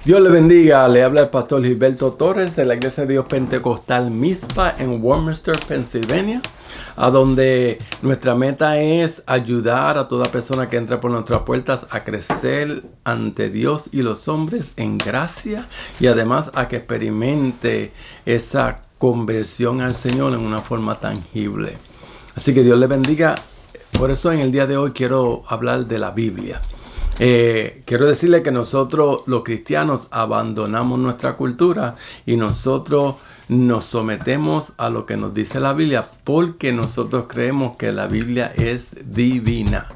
Dios le bendiga, le habla el pastor Gilberto Torres de la Iglesia de Dios Pentecostal Mizpa en Warminster, Pensilvania, a donde nuestra meta es ayudar a toda persona que entra por nuestras puertas a crecer ante Dios y los hombres en gracia y además a que experimente esa conversión al Señor en una forma tangible. Así que Dios le bendiga. Por eso en el día de hoy quiero hablar de la Biblia. Quiero decirle que nosotros los cristianos abandonamos nuestra cultura y nosotros nos sometemos a lo que nos dice la Biblia porque nosotros creemos que la Biblia es divina.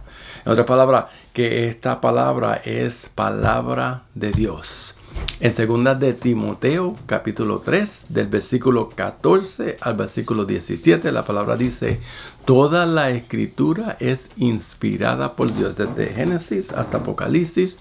En otras palabras, que esta palabra es palabra de Dios. En 2 de Timoteo, capítulo 3, del versículo 14 al versículo 17, la palabra dice: toda la escritura es inspirada por Dios, desde Génesis hasta Apocalipsis,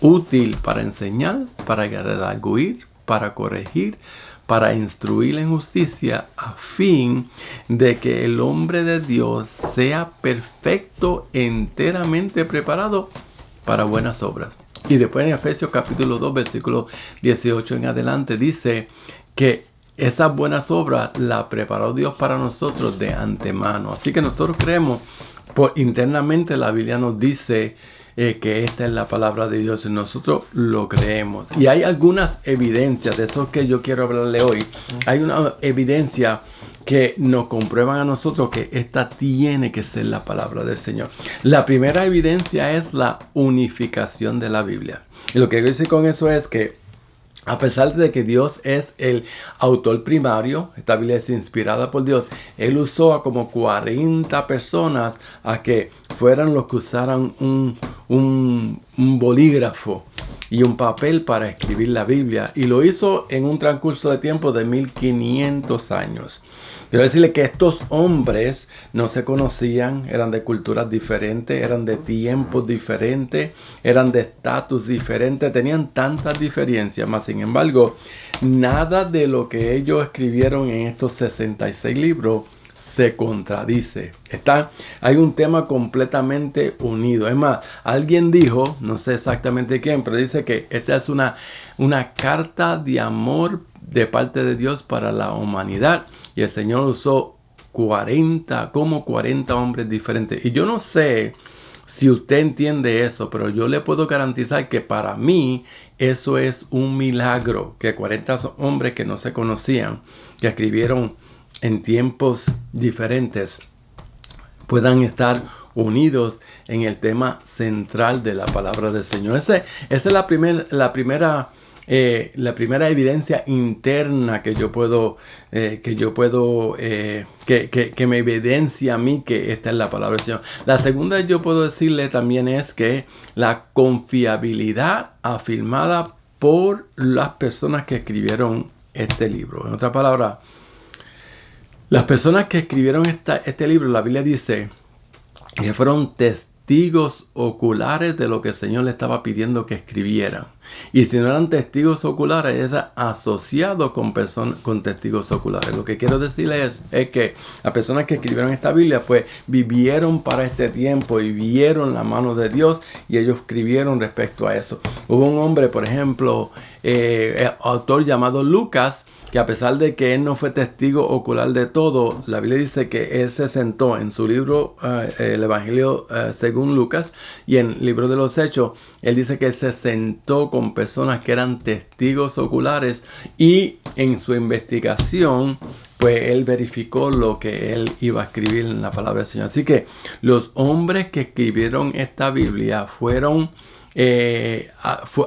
útil para enseñar, para redarguir, para corregir, para instruir en justicia, a fin de que el hombre de Dios sea perfecto, enteramente preparado para buenas obras. Y después en Efesios capítulo 2, versículo 18 en adelante, dice que esas buenas obras las preparó Dios para nosotros de antemano. Así que nosotros creemos, internamente la Biblia nos dice que esta es la palabra de Dios y nosotros lo creemos. Y hay algunas evidencias, de eso que yo quiero hablarle hoy. Hay una evidencia que nos comprueban a nosotros que esta tiene que ser la palabra del Señor. La primera evidencia es la unificación de la Biblia. Y lo que quiero decir con eso es que a pesar de que Dios es el autor primario, esta Biblia es inspirada por Dios, Él usó a como 40 personas a que fueran los que usaran un bolígrafo y un papel para escribir la Biblia. Y lo hizo en un transcurso de tiempo de 1500 años. Quiero decirle que estos hombres no se conocían, eran de culturas diferentes, eran de tiempos diferentes, eran de estatus diferentes, tenían tantas diferencias, mas sin embargo, nada de lo que ellos escribieron en estos 66 libros se contradice. Hay un tema completamente unido. Es más, alguien dijo, no sé exactamente quién, pero dice que esta es una carta de amor de parte de Dios para la humanidad. Y el Señor usó 40 hombres diferentes. Y yo no sé si usted entiende eso, pero yo le puedo garantizar que para mí eso es un milagro. Que 40 hombres que no se conocían, que escribieron en tiempos diferentes, puedan estar unidos en el tema central de la palabra del Señor. Esa es la primera evidencia interna que me evidencia a mí que esta es la palabra del Señor. La segunda yo puedo decirle también es que la confiabilidad afirmada por las personas que escribieron este libro. En otras palabras, las personas que escribieron este libro, la Biblia dice que fueron testigos oculares de lo que el Señor le estaba pidiendo que escribieran. Y si no eran testigos oculares, es asociado con testigos oculares. Lo que quiero decirles es que las personas que escribieron esta Biblia, pues vivieron para este tiempo y vieron la mano de Dios y ellos escribieron respecto a eso. Hubo un hombre, por ejemplo, autor llamado Lucas, que a pesar de que él no fue testigo ocular de todo, la Biblia dice que él se sentó en su libro, el Evangelio según Lucas, y en el libro de los Hechos, él dice que él se sentó con personas que eran testigos oculares y en su investigación, pues él verificó lo que él iba a escribir en la palabra del Señor. Así que los hombres que escribieron esta Biblia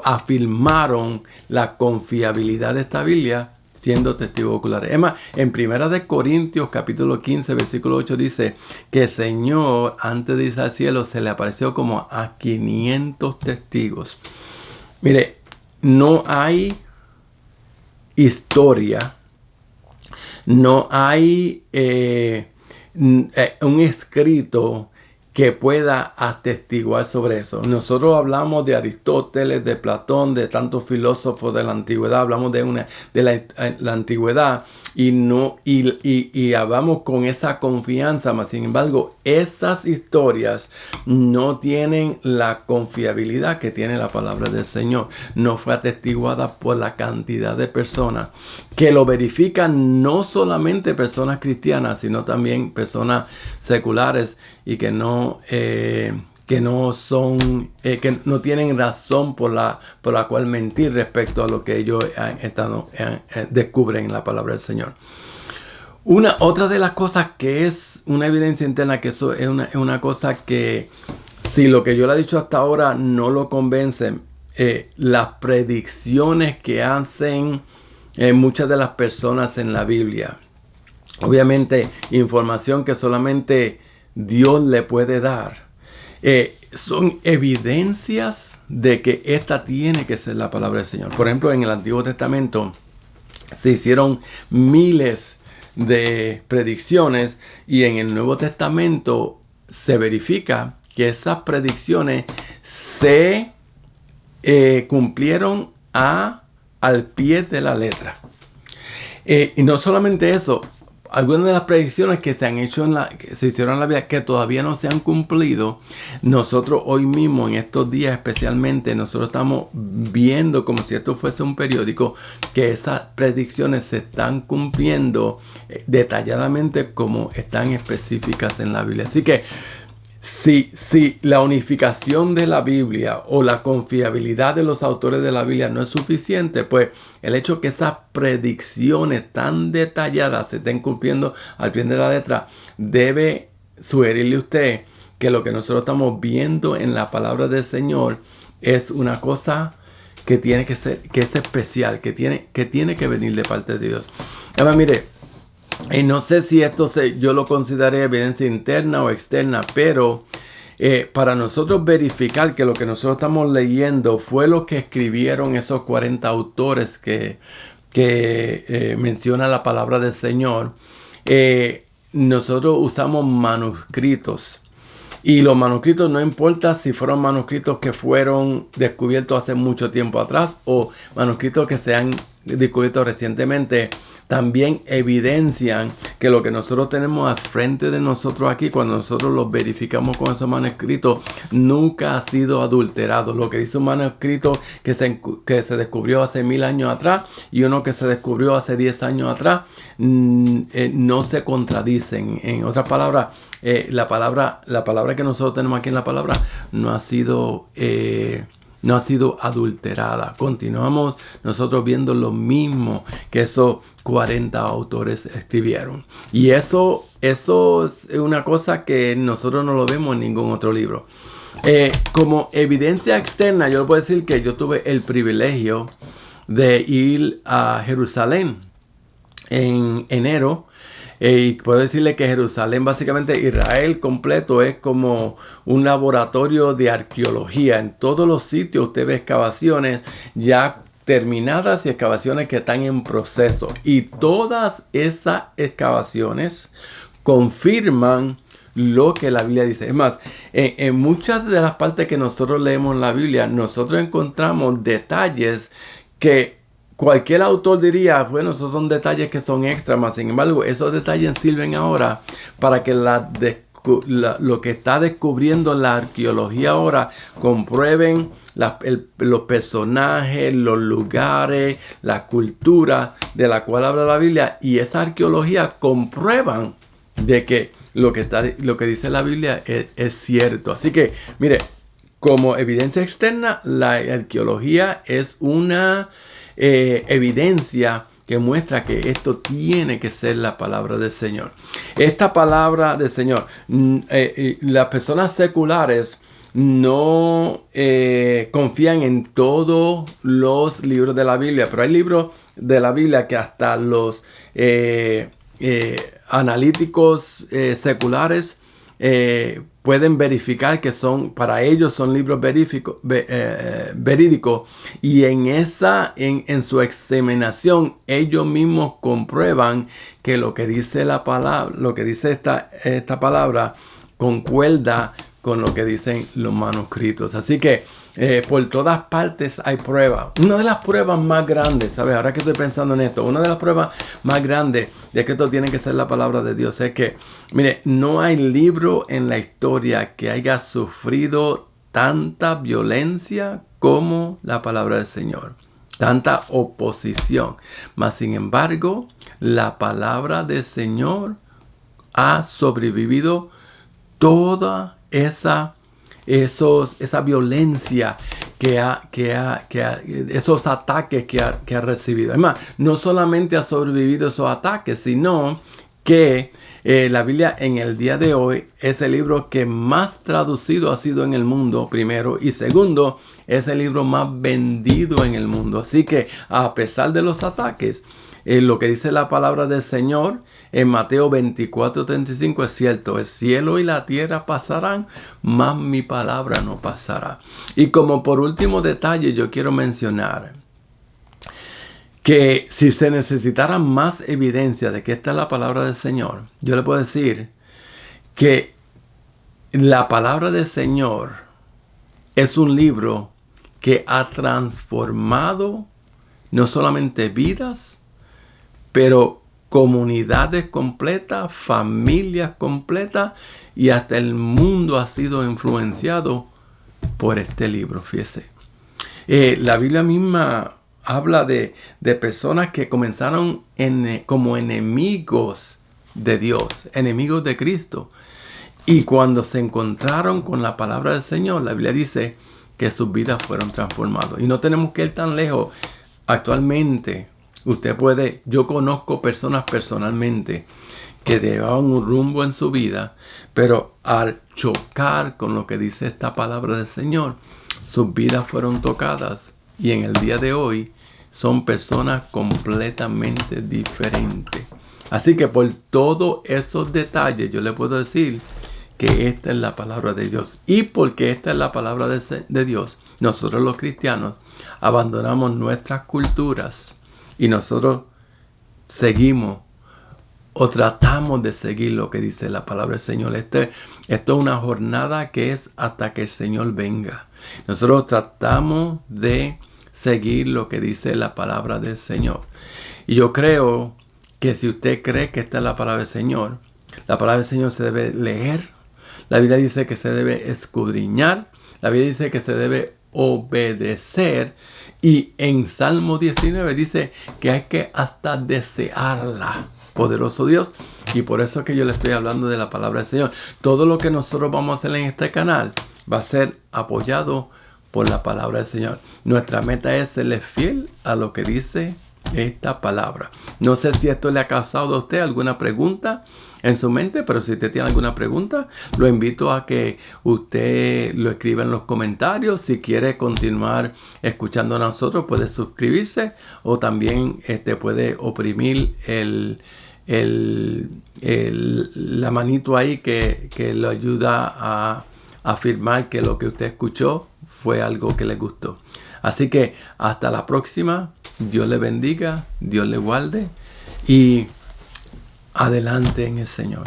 afirmaron la confiabilidad de esta Biblia, siendo testigos oculares. Es más, en 1 Corintios capítulo 15, versículo 8 dice que el Señor, antes de irse al cielo, se le apareció como a 500 testigos. Mire, no hay historia, no hay un escrito que pueda atestiguar sobre eso. Nosotros hablamos de Aristóteles, de Platón, de tantos filósofos de la antigüedad, hablamos de la antigüedad, y hablamos con esa confianza, mas sin embargo, esas historias no tienen la confiabilidad que tiene la palabra del Señor. No fue atestiguada por la cantidad de personas que lo verifican, no solamente personas cristianas, sino también personas seculares y que no tienen razón por la cual mentir respecto a lo que ellos descubren en la palabra del Señor. Otra de las cosas que es una evidencia interna, que eso es una cosa que, si lo que yo le he dicho hasta ahora no lo convence, las predicciones que hacen muchas de las personas en la Biblia. Obviamente, información que solamente Dios le puede dar. Son evidencias de que esta tiene que ser la palabra del Señor. Por ejemplo, en el Antiguo Testamento se hicieron miles de predicciones y en el Nuevo Testamento se verifica que esas predicciones se cumplieron al pie de la letra. Y no solamente eso, algunas de las predicciones que se hicieron en la Biblia que todavía no se han cumplido, nosotros hoy mismo, en estos días especialmente, nosotros estamos viendo como si esto fuese un periódico, que esas predicciones se están cumpliendo detalladamente como están específicas en la Biblia. Así que si la unificación de la Biblia o la confiabilidad de los autores de la Biblia no es suficiente, pues el hecho que esas predicciones tan detalladas se estén cumpliendo al pie de la letra debe sugerirle a usted que lo que nosotros estamos viendo en la palabra del Señor es una cosa que tiene que ser, que es especial, que tiene que venir de parte de Dios. Ahora mire, y no sé si esto yo lo consideré evidencia interna o externa, pero para nosotros verificar que lo que nosotros estamos leyendo fue lo que escribieron esos 40 autores que menciona la palabra del Señor, nosotros usamos manuscritos. Y los manuscritos, no importa si fueron manuscritos que fueron descubiertos hace mucho tiempo atrás o manuscritos que se han descubierto recientemente, también evidencian que lo que nosotros tenemos al frente de nosotros aquí, cuando nosotros los verificamos con esos manuscritos, nunca ha sido adulterado. Lo que dice un manuscrito que se descubrió hace 1000 años atrás y uno que se descubrió hace 10 años atrás, no se contradicen. En otras palabras, la palabra que nosotros tenemos aquí en la palabra no ha sido adulterada. Continuamos nosotros viendo lo mismo que esos 40 autores escribieron. Y eso es una cosa que nosotros no lo vemos en ningún otro libro. Como evidencia externa, yo puedo decir que yo tuve el privilegio de ir a Jerusalén en enero. Y puedo decirle que Jerusalén, básicamente Israel completo, es como un laboratorio de arqueología. En todos los sitios usted ve excavaciones ya terminadas y excavaciones que están en proceso. Y todas esas excavaciones confirman lo que la Biblia dice. Es más, en muchas de las partes que nosotros leemos en la Biblia, nosotros encontramos detalles que cualquier autor diría, bueno, esos son detalles que son extras, más sin embargo, esos detalles sirven ahora para que lo que está descubriendo la arqueología ahora comprueben los personajes, los lugares, la cultura de la cual habla la Biblia, y esa arqueología comprueban de que lo que dice la Biblia es cierto. Así que, mire, como evidencia externa, la arqueología es una evidencia que muestra que esto tiene que ser la palabra del Señor. Esta palabra del Señor, las personas seculares no confían en todos los libros de la Biblia, pero hay libros de la Biblia que hasta los analíticos seculares pueden verificar que para ellos son libros verídicos, y en su examinación ellos mismos comprueban que lo que dice la palabra, lo que dice esta palabra concuerda con lo que dicen los manuscritos. Así que Por todas partes hay pruebas. Una de las pruebas más grandes, ¿sabes? Ahora que estoy pensando en esto, una de las pruebas más grandes de que esto tiene que ser la palabra de Dios es que, mire, no hay libro en la historia que haya sufrido tanta violencia como la palabra del Señor. Tanta oposición. Mas, sin embargo, la palabra del Señor ha sobrevivido toda esa violencia esos ataques que ha recibido. Además, no solamente ha sobrevivido esos ataques, sino que la Biblia en el día de hoy es el libro que más traducido ha sido en el mundo, primero, y segundo, es el libro más vendido en el mundo. Así que, a pesar de los ataques, lo que dice la palabra del Señor en Mateo 24:35 es cierto. El cielo y la tierra pasarán, mas mi palabra no pasará. Y como por último detalle, yo quiero mencionar que si se necesitara más evidencia de que esta es la palabra del Señor, yo le puedo decir que la palabra del Señor es un libro que ha transformado no solamente vidas, pero comunidades completas, familias completas, y hasta el mundo ha sido influenciado por este libro, fíjese. La Biblia misma habla de personas que comenzaron como enemigos de Dios, enemigos de Cristo. Y cuando se encontraron con la palabra del Señor, la Biblia dice que sus vidas fueron transformadas. Y no tenemos que ir tan lejos. Actualmente, yo conozco personas personalmente que llevaban un rumbo en su vida, pero al chocar con lo que dice esta palabra del Señor, sus vidas fueron tocadas y en el día de hoy son personas completamente diferentes. Así que por todos esos detalles yo le puedo decir que esta es la palabra de Dios. Y porque esta es la palabra de Dios, nosotros los cristianos abandonamos nuestras culturas y nosotros seguimos o tratamos de seguir lo que dice la palabra del Señor. Esto es una jornada que es hasta que el Señor venga. Nosotros tratamos de seguir lo que dice la palabra del Señor. Y yo creo que si usted cree que esta es la palabra del Señor, la palabra del Señor se debe leer. La Biblia dice que se debe escudriñar. La Biblia dice que se debe obedecer. Y en Salmo 19 dice que hay que hasta desearla. Poderoso Dios. Y por eso es que yo le estoy hablando de la palabra del Señor. Todo lo que nosotros vamos a hacer en este canal va a ser apoyado por la palabra del Señor. Nuestra meta es serle fiel a lo que dice esta palabra. No sé si esto le ha causado a usted alguna pregunta en su mente, pero si usted tiene alguna pregunta, lo invito a que usted lo escriba en los comentarios. Si quiere continuar escuchando a nosotros, puede suscribirse o también puede oprimir la manito ahí que le ayuda a afirmar que lo que usted escuchó fue algo que le gustó. Así que hasta la próxima. Dios le bendiga, Dios le guarde y adelante en el Señor.